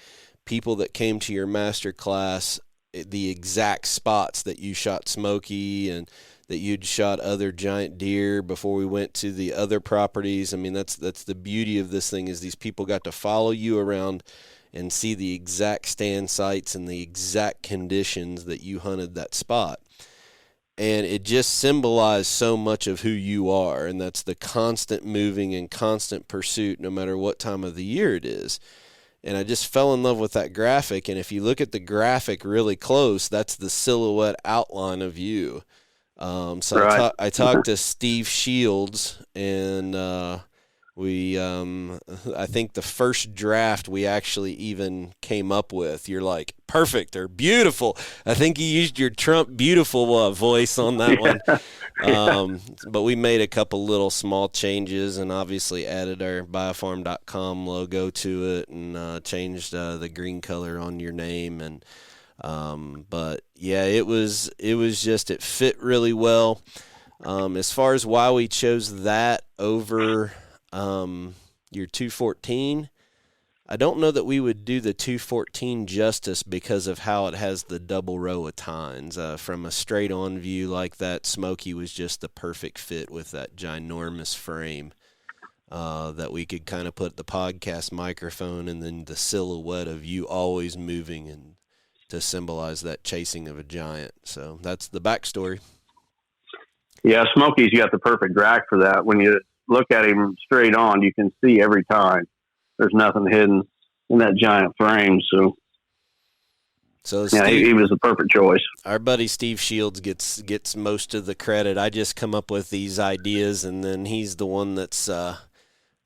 people that came to your master class the exact spots that you shot Smokey and that you'd shot other giant deer before we went to the other properties. I mean, that's the beauty of this thing, is these people got to follow you around and see the exact stand sites and the exact conditions that you hunted that spot. And it just symbolized so much of who you are, and that's the constant moving and constant pursuit no matter what time of the year it is. And I just fell in love with that graphic. And if you look at the graphic really close, that's the silhouette outline of you. Right. I talked to Steve Shields, and I think the first draft we actually even came up with, you're like, perfect or beautiful. I think you used your Trump beautiful voice on that one. But we made a couple little small changes and obviously added our biofarm.com logo to it, and changed the green color on your name. And but yeah, it was just, it fit really well. As far as why we chose that over your 214, I don't know that we would do the 214 justice because of how it has the double row of tines. From a straight on view like that, Smokey was just the perfect fit with that ginormous frame, that we could kind of put the podcast microphone and then the silhouette of you always moving and to symbolize that chasing of a giant. So that's the backstory. Yeah, Smokey's got the perfect rack for that. When you look at him straight on, you can see every time. There's nothing hidden in that giant frame. So yeah, he was the perfect choice. Our buddy Steve Shields gets most of the credit. I just come up with these ideas, and then he's the one that's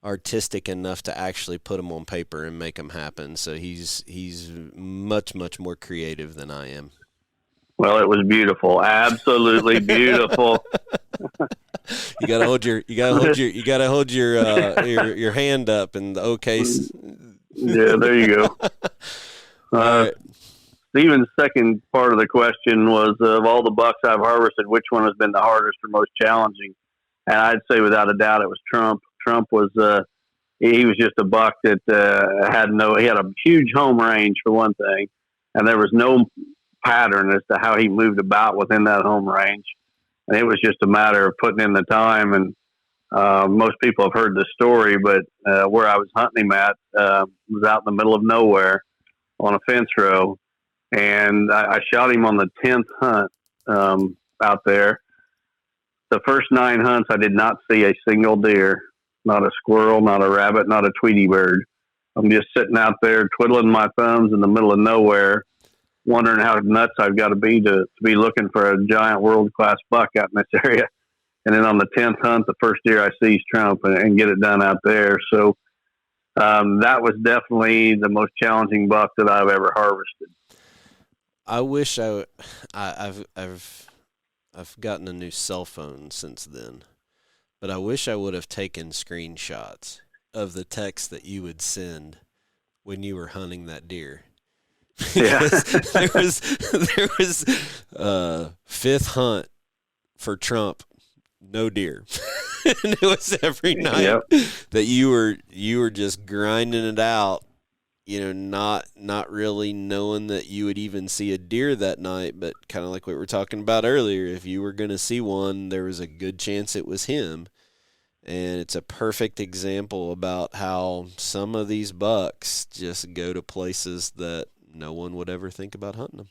artistic enough to actually put them on paper and make them happen. So he's much, much more creative than I am. Well, it was beautiful, absolutely beautiful. You gotta hold your hand up in the OK. Yeah, there you go. Right. Stephen's second part of the question was, of all the bucks I've harvested, which one has been the hardest or most challenging? And I'd say without a doubt it was Trump. Trump was he was just a buck that he had a huge home range for one thing, and there was no pattern as to how he moved about within that home range. And it was just a matter of putting in the time. And most people have heard the story, but where I was hunting him at was out in the middle of nowhere on a fence row. And I shot him on the 10th hunt out there. The first 9 hunts, I did not see a single deer, not a squirrel, not a rabbit, not a Tweety bird. I'm just sitting out there twiddling my thumbs in the middle of nowhere, wondering how nuts I've got to be looking for a giant world-class buck out in this area. And then on the 10th hunt, the first deer I see is Trump, and get it done out there. So that was definitely the most challenging buck that I've ever harvested. I wish I've gotten a new cell phone since then, but I wish I would have taken screenshots of the text that you would send when you were hunting that deer. Yeah. there was fifth hunt for Trump, no deer. And it was every night that you were just grinding it out, not really knowing that you would even see a deer that night, but kind of like what we were talking about earlier, if you were going to see one, there was a good chance it was him. And it's a perfect example about how some of these bucks just go to places that no one would ever think about hunting them.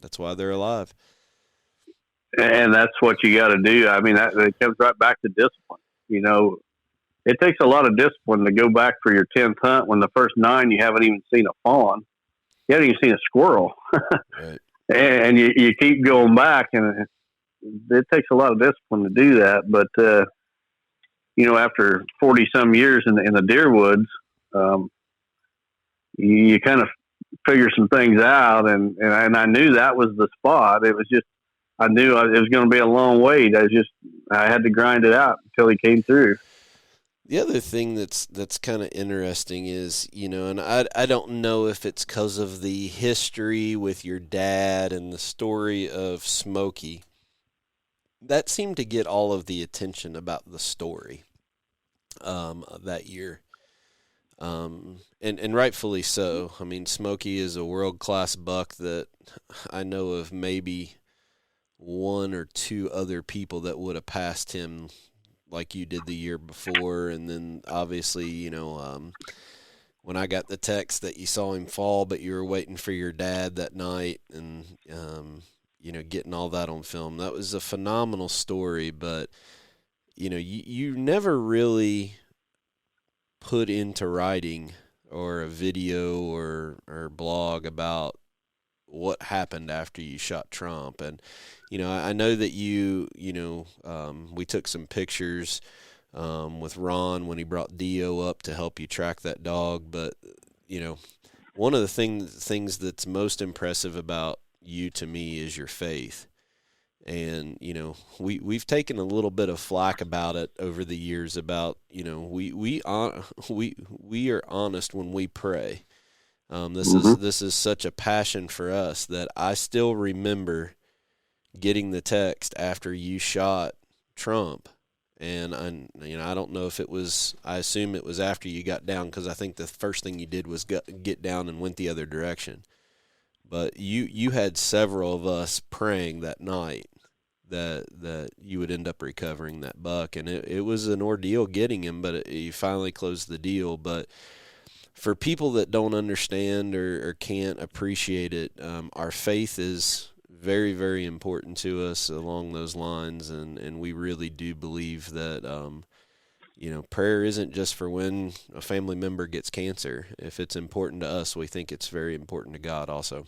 That's why they're alive. And that's what you got to do. I mean, it comes right back to discipline. It takes a lot of discipline to go back for your 10th hunt when the first 9 you haven't even seen a fawn. You haven't even seen a squirrel. Right. And you keep going back, and it takes a lot of discipline to do that. But, after 40-some years in the deer woods, you kind of figure some things out, and I knew that was the spot. It was just, I knew it was going to be a long wait. I had to grind it out until he came through. The other thing that's kind of interesting is, and I don't know if it's because of the history with your dad and the story of Smokey, that seemed to get all of the attention about the story that year. And rightfully so. I mean, Smokey is a world-class buck that I know of maybe 1 or 2 other people that would have passed him like you did the year before. And then obviously, when I got the text that you saw him fall, but you were waiting for your dad that night, and, getting all that on film, that was a phenomenal story. But, you never really put into writing or a video or blog about what happened after you shot Trump. And, I know that we took some pictures with Ron when he brought Dio up to help you track that dog. But, one of the things that's most impressive about you to me is your faith. And, we've taken a little bit of flack about it over the years about, we are honest when we pray. This is such a passion for us that I still remember getting the text after you shot Trump. And I don't know if it was, I assume it was after you got down, because I think the first thing you did was get down and went the other direction. But you had several of us praying that night that you would end up recovering that buck. And it was an ordeal getting him, but you finally closed the deal. But for people that don't understand or can't appreciate it, our faith is very, very important to us along those lines. And we really do believe that, prayer isn't just for when a family member gets cancer. If it's important to us, we think it's very important to God also.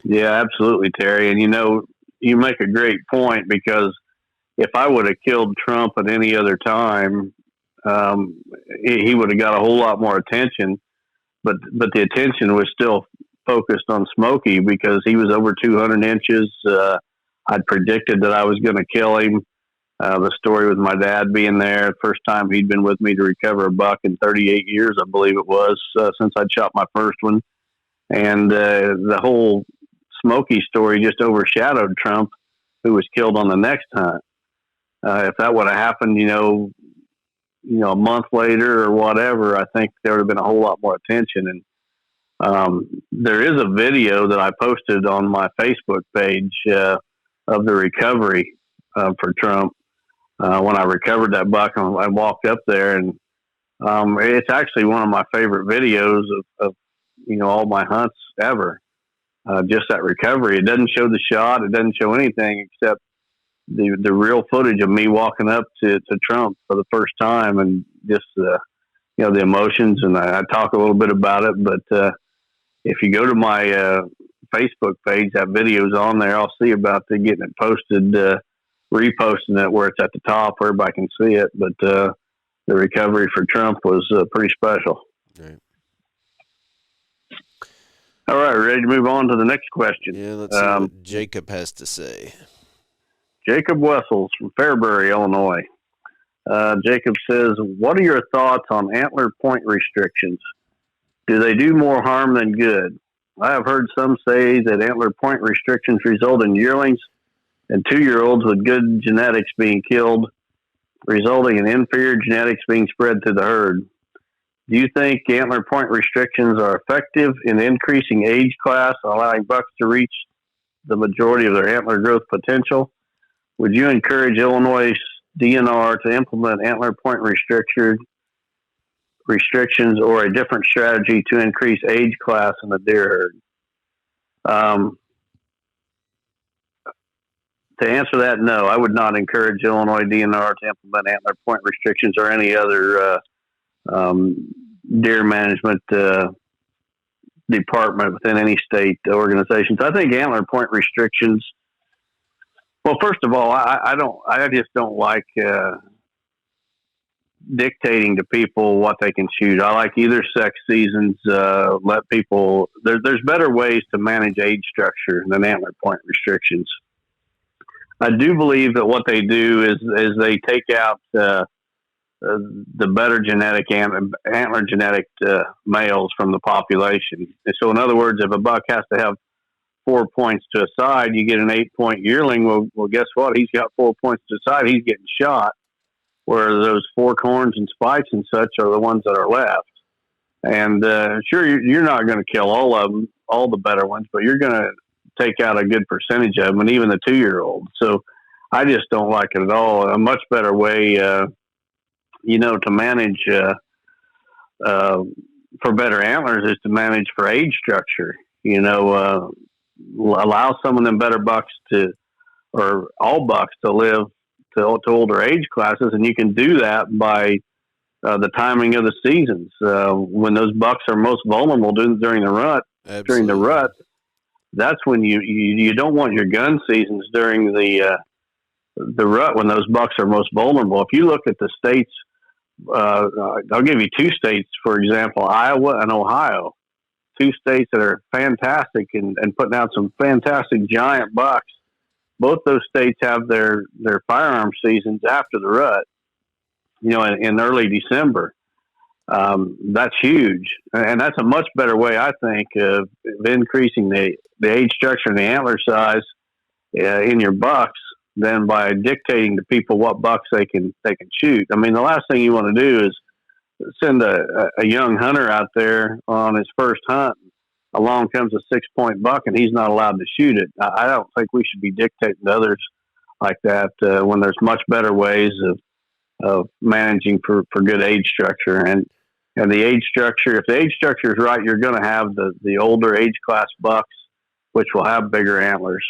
Yeah, absolutely, Terry. And, you make a great point, because if I would have killed Trump at any other time, he would have got a whole lot more attention. But the attention was still focused on Smokey, because he was over 200 inches. I'd predicted that I was going to kill him. The story with my dad being there, first time he'd been with me to recover a buck in 38 years, I believe it was, since I'd shot my first one. And the whole Smokey story just overshadowed Trump, who was killed on the next hunt. If that would have happened, a month later or whatever, I think there would have been a whole lot more attention. And there is a video that I posted on my Facebook page of the recovery for Trump. When I recovered that buck, I walked up there, and it's actually one of my favorite videos of all my hunts ever. Just that recovery. It doesn't show the shot. It doesn't show anything except the real footage of me walking up to Trump for the first time, and just the emotions. And I talk a little bit about it, but if you go to my Facebook page, that video's on there. I'll see about getting it posted reposting it where it's at the top where everybody can see it. But the recovery for Trump was pretty special. Right. All right, ready to move on to the next question. Yeah, let's see what Jacob has to say. Jacob Wessels from Fairbury, Illinois. Jacob says, what are your thoughts on antler point restrictions? Do they do more harm than good? I have heard some say that antler point restrictions result in yearlings and 2-year-olds with good genetics being killed, resulting in inferior genetics being spread through the herd. Do you think antler point restrictions are effective in increasing age class, allowing bucks to reach the majority of their antler growth potential? Would you encourage Illinois DNR to implement antler point restrictions or a different strategy to increase age class in the deer herd? To answer that, no, I would not encourage Illinois DNR to implement antler point restrictions or any other deer management department within any state organizations. I think antler point restrictions. Well, first of all, I just don't like dictating to people what they can shoot. I like either sex seasons. Let people. There's better ways to manage age structure than antler point restrictions. I do believe that what they do is they take out the better genetic antler genetic males from the population. And so, in other words, if a buck has to have 4 points to a side, you get an 8-point yearling. Well, guess what? He's got 4 points to a side. He's getting shot. Where those fork horns and spikes and such are the ones that are left. And sure, you're not going to kill all of them, all the better ones, but you're going to take out a good percentage of them, and even the 2-year-olds. So I just don't like it at all. A much better way, to manage for better antlers is to manage for age structure. Allow some of them better bucks or all bucks to live to older age classes, and you can do that by the timing of the seasons. When those bucks are most vulnerable during the rut. Absolutely. During the rut, that's when you don't want your gun seasons during the rut when those bucks are most vulnerable. If you look at the states, I'll give you 2 states, for example, Iowa and Ohio, 2 states that are fantastic and putting out some fantastic giant bucks. Both those states have their firearm seasons after the rut, in early December. That's huge. And that's a much better way, I think, of increasing the age structure and the antler size in your bucks than by dictating to people what bucks they can shoot. I mean, the last thing you want to do is send a young hunter out there on his first hunt. Along comes a 6-point buck, and he's not allowed to shoot it. I don't think we should be dictating to others like that when there's much better ways of managing for good age structure. And the age structure, if the age structure is right, you're going to have the older age class bucks, which will have bigger antlers.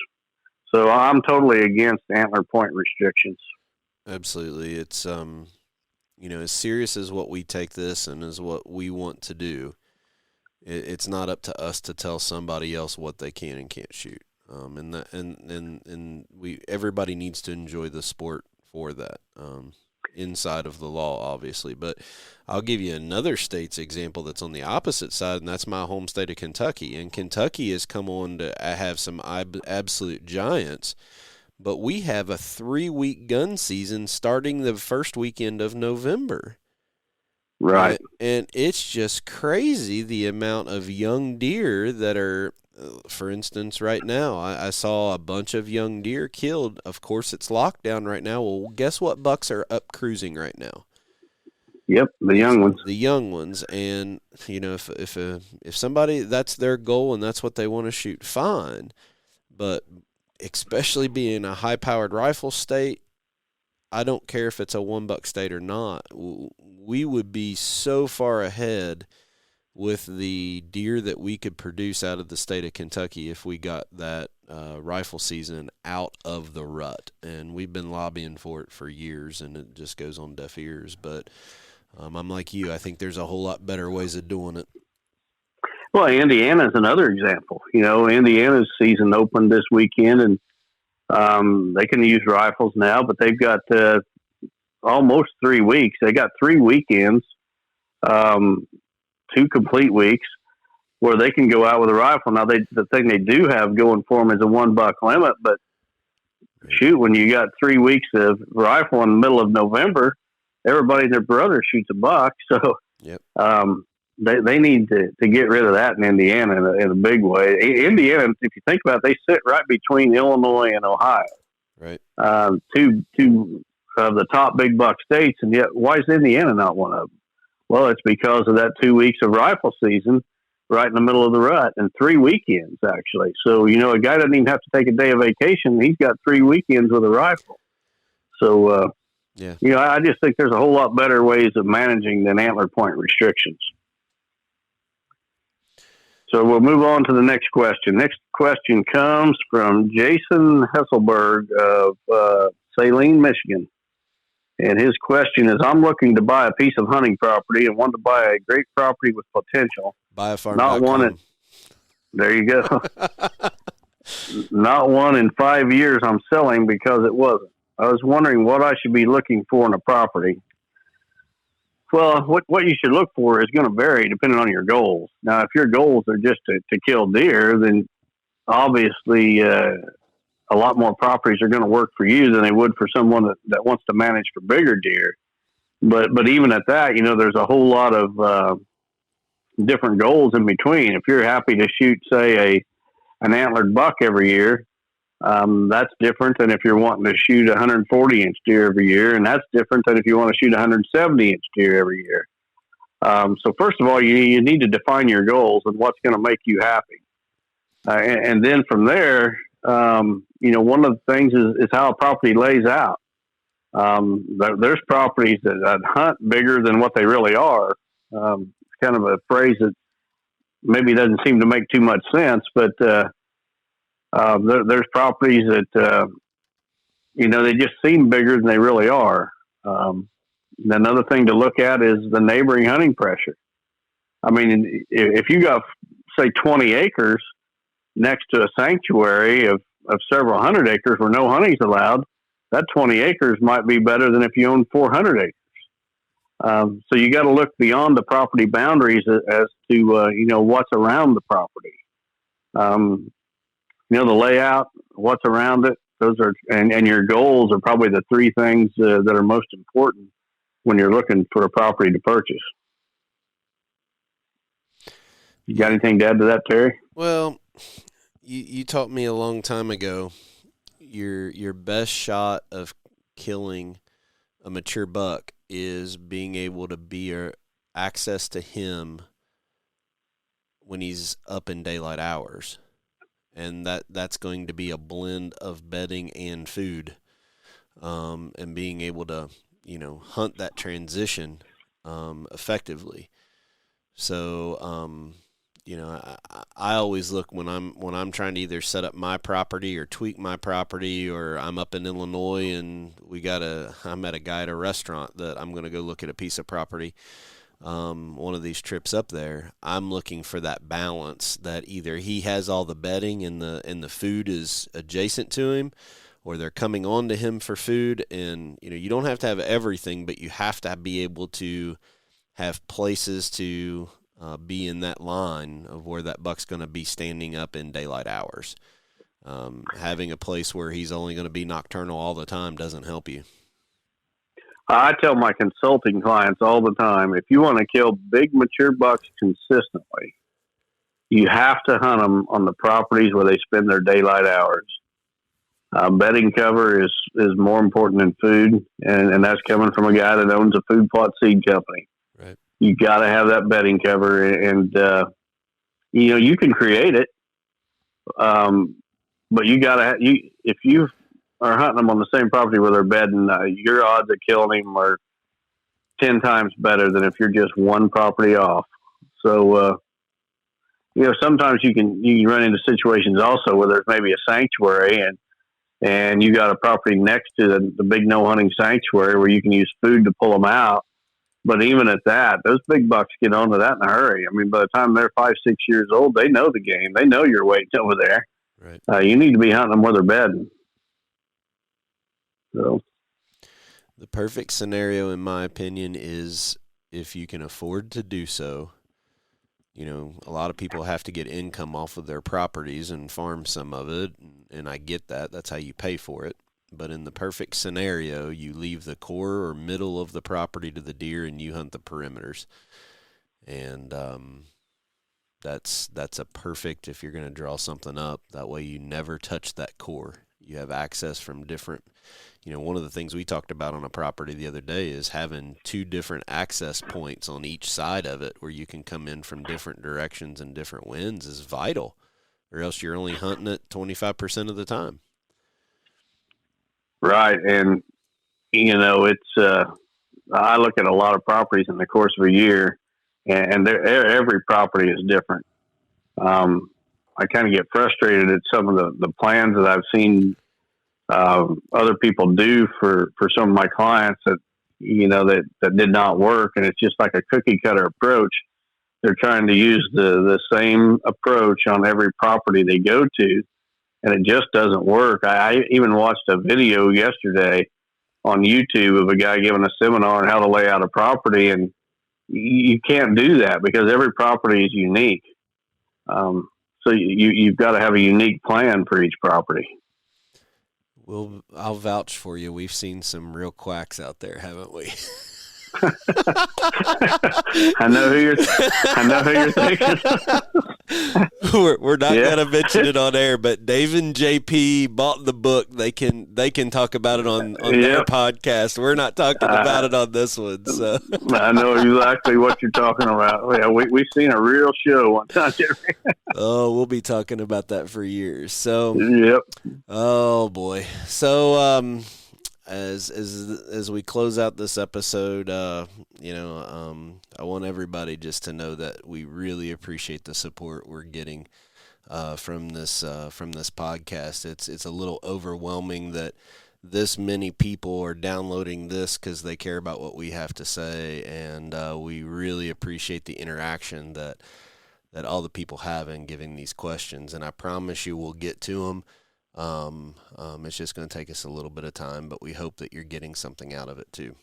So I'm totally against antler point restrictions. Absolutely. It's, as serious as what we take this and as what we want to do, it's not up to us to tell somebody else what they can and can't shoot. Everybody needs to enjoy the sport for that, inside of the law, obviously. But I'll give you another state's example that's on the opposite side, and that's my home state of Kentucky. And Kentucky has come on to have some absolute giants, but we have a 3-week gun season starting the first weekend of November. Right. And it's just crazy the amount of young deer that are, for instance, right now, I saw a bunch of young deer killed. Of course, it's lockdown right now. Well, guess what bucks are up cruising right now? Yep, the young ones. The young ones. And, if somebody, that's their goal and that's what they want to shoot, fine. But especially being a high-powered rifle state, I don't care if it's a 1-buck state or not. We would be so far ahead with the deer that we could produce out of the state of Kentucky if we got that rifle season out of the rut. And we've been lobbying for it for years, and it just goes on deaf ears. But I'm like you. I think there's a whole lot better ways of doing it. Well, Indiana's another example. Indiana's season opened this weekend, and They can use rifles now, but they've got almost 3 weeks. They got 3 weekends, 2 complete weeks, where they can go out with a rifle. Now, the thing they do have going for them is a $1 limit, but shoot, when you got 3 weeks of rifle in the middle of November, everybody and their brother shoots a buck. So Yep. They need to get rid of that in Indiana in a big way. Indiana, if you think about it, they sit right between Illinois and Ohio. Right. Two of the top big buck states, and yet why is Indiana not one of them? Well, it's because of that 2 weeks of rifle season right in the middle of the rut, and 3 weekends, actually. So, a guy doesn't even have to take a day of vacation. He's got 3 weekends with a rifle. So, I just think there's a whole lot better ways of managing than antler point restrictions. So we'll move on to the next question. Next question comes from Jason Hesselberg of Saline, Michigan. And his question is, I'm looking to buy a piece of hunting property and want to buy a great property with potential. Biofarm.com. Not one there you go. Not one in 5 years I'm selling because it wasn't. I was wondering what I should be looking for in a property. Well, what you should look for is going to vary depending on your goals. Now, if your goals are just to kill deer, then obviously a lot more properties are going to work for you than they would for someone that wants to manage for bigger deer. But even at that, there's a whole lot of different goals in between. If you're happy to shoot, say, an antlered buck every year, that's different than if you're wanting to shoot 140-inch deer every year, and that's different than if you want to shoot 170-inch deer every year. So first of all, you need to define your goals and what's going to make you happy. And then from there, one of the things is how a property lays out. There's properties that hunt bigger than what they really are. It's kind of a phrase that maybe doesn't seem to make too much sense, but there's properties that, they just seem bigger than they really are. Another thing to look at is the neighboring hunting pressure. I mean, if you got, say, 20 acres next to a sanctuary of several hundred acres where no hunting's allowed, that 20 acres might be better than if you own 400 acres. So you got to look beyond the property boundaries as to, what's around the property. The layout, what's around it, those are, and your goals are probably the 3 things that are most important when you're looking for a property to purchase. You got anything to add to that, Terry? Well, you taught me a long time ago, your best shot of killing a mature buck is being able to be access to him when he's up in daylight hours. And that's going to be a blend of bedding and food, and being able to, hunt that transition effectively. So, I always look when I'm trying to either set up my property or tweak my property, or I'm up in Illinois and I'm at a guy at a restaurant that I'm going to go look at a piece of property. One of these trips up there, I'm looking for that balance that either he has all the bedding and the food is adjacent to him, or they're coming on to him for food. And, you don't have to have everything, but you have to be able to have places to be in that line of where that buck's going to be standing up in daylight hours. Having a place where he's only going to be nocturnal all the time doesn't help you. I tell my consulting clients all the time, if you want to kill big mature bucks consistently, you have to hunt them on the properties where they spend their daylight hours. Bedding cover is more important than food, and that's coming from a guy that owns a food plot seed company. Right. You got to have that bedding cover, and you can create it, but you got to if you are hunting them on the same property where they're bedding, your odds of killing them are 10 times better than if you're just one property off. So, sometimes you can run into situations also where there's maybe a sanctuary and you got a property next to the big no hunting sanctuary where you can use food to pull them out. But even at that, those big bucks get onto that in a hurry. I mean, by the time they're 5-6 years old, they know the game. They know you're waiting over there. Right. You need to be hunting them where they're bedding. So the perfect scenario, in my opinion, is if you can afford to do so. You know, a lot of people have to get income off of their properties and farm some of it, and I get that. That's how you pay for it. But in the perfect scenario, you leave the core or middle of the property to the deer and you hunt the perimeters. And that's a perfect, if you're going to draw something up, that way you never touch that core. You have access from different, you know, one of the things we talked about on a property the other day is having 2 different access points on each side of it where you can come in from different directions and different winds is vital, or else you're only hunting it 25% of the time. Right. And, you know, it's, I look at a lot of properties in the course of a year, and every property is different. I kind of get frustrated at some of the plans that I've seen other people do for some of my clients that, you know, that did not work. And it's just like a cookie cutter approach. They're trying to use the same approach on every property they go to, and it just doesn't work. I even watched a video yesterday on YouTube of a guy giving a seminar on how to lay out a property, and you can't do that because every property is unique. So you've got to have a unique plan for each property. Well, I'll vouch for you. We've seen some real quacks out there, haven't we? I know who you're thinking. We're not going to mention it on air, but Dave and JP bought the book. They can talk about it on their podcast. We're not talking about it on this one. So I know exactly what you're talking about. Yeah, we've seen a real show one time. Oh, we'll be talking about that for years. So yep. Oh boy. So as we close out this episode, I want everybody just to know that we really appreciate the support we're getting from this podcast. It's a little overwhelming that this many people are downloading this because they care about what we have to say, and we really appreciate the interaction that all the people have in giving these questions. And I promise you, we'll get to them. It's just going to take us a little bit of time, but we hope that you're getting something out of it too.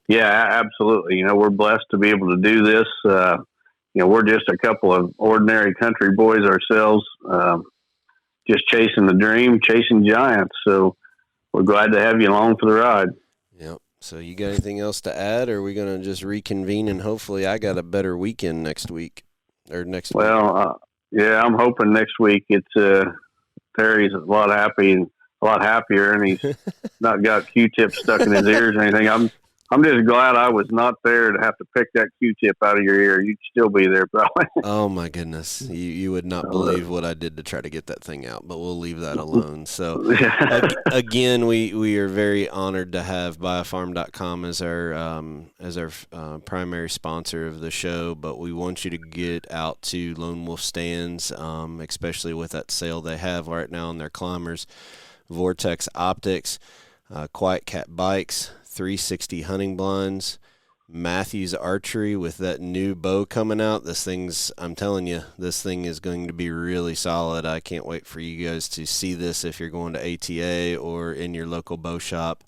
Yeah, absolutely. You know, we're blessed to be able to do this. We're just a couple of ordinary country boys ourselves, just chasing the dream, chasing giants. So we're glad to have you along for the ride. Yep. So you got anything else to add, or are we going to just reconvene and hopefully I got a better weekend next week or next week? Well, yeah, I'm hoping next week it's, Terry's a lot happier, and he's not got Q-tips stuck in his ears or anything. I'm just glad I was not there to have to pick that Q-tip out of your ear. You'd still be there, probably. Oh my goodness, you would not believe what I did to try to get that thing out, but we'll leave that alone. So again, we are very honored to have buyafarm.com as our primary sponsor of the show, but we want you to get out to Lone Wolf Stands, especially with that sale they have right now on their climbers, Vortex Optics, Quiet Cat Bikes, 360 hunting blinds, Matthews Archery with that new bow coming out. I'm telling you, this thing is going to be really solid. I can't wait for you guys to see this if you're going to ATA or in your local bow shop.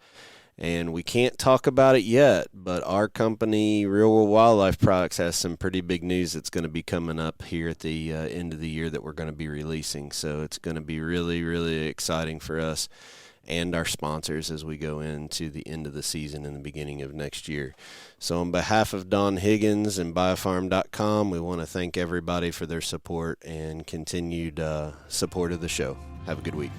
And we can't talk about it yet, but our company, Real World Wildlife Products, has some pretty big news that's going to be coming up here at the end of the year that we're going to be releasing. So it's going to be really, really exciting for us and our sponsors as we go into the end of the season and the beginning of next year. So on behalf of Don Higgins and buyafarm.com, we want to thank everybody for their support and continued support of the show. Have a good week.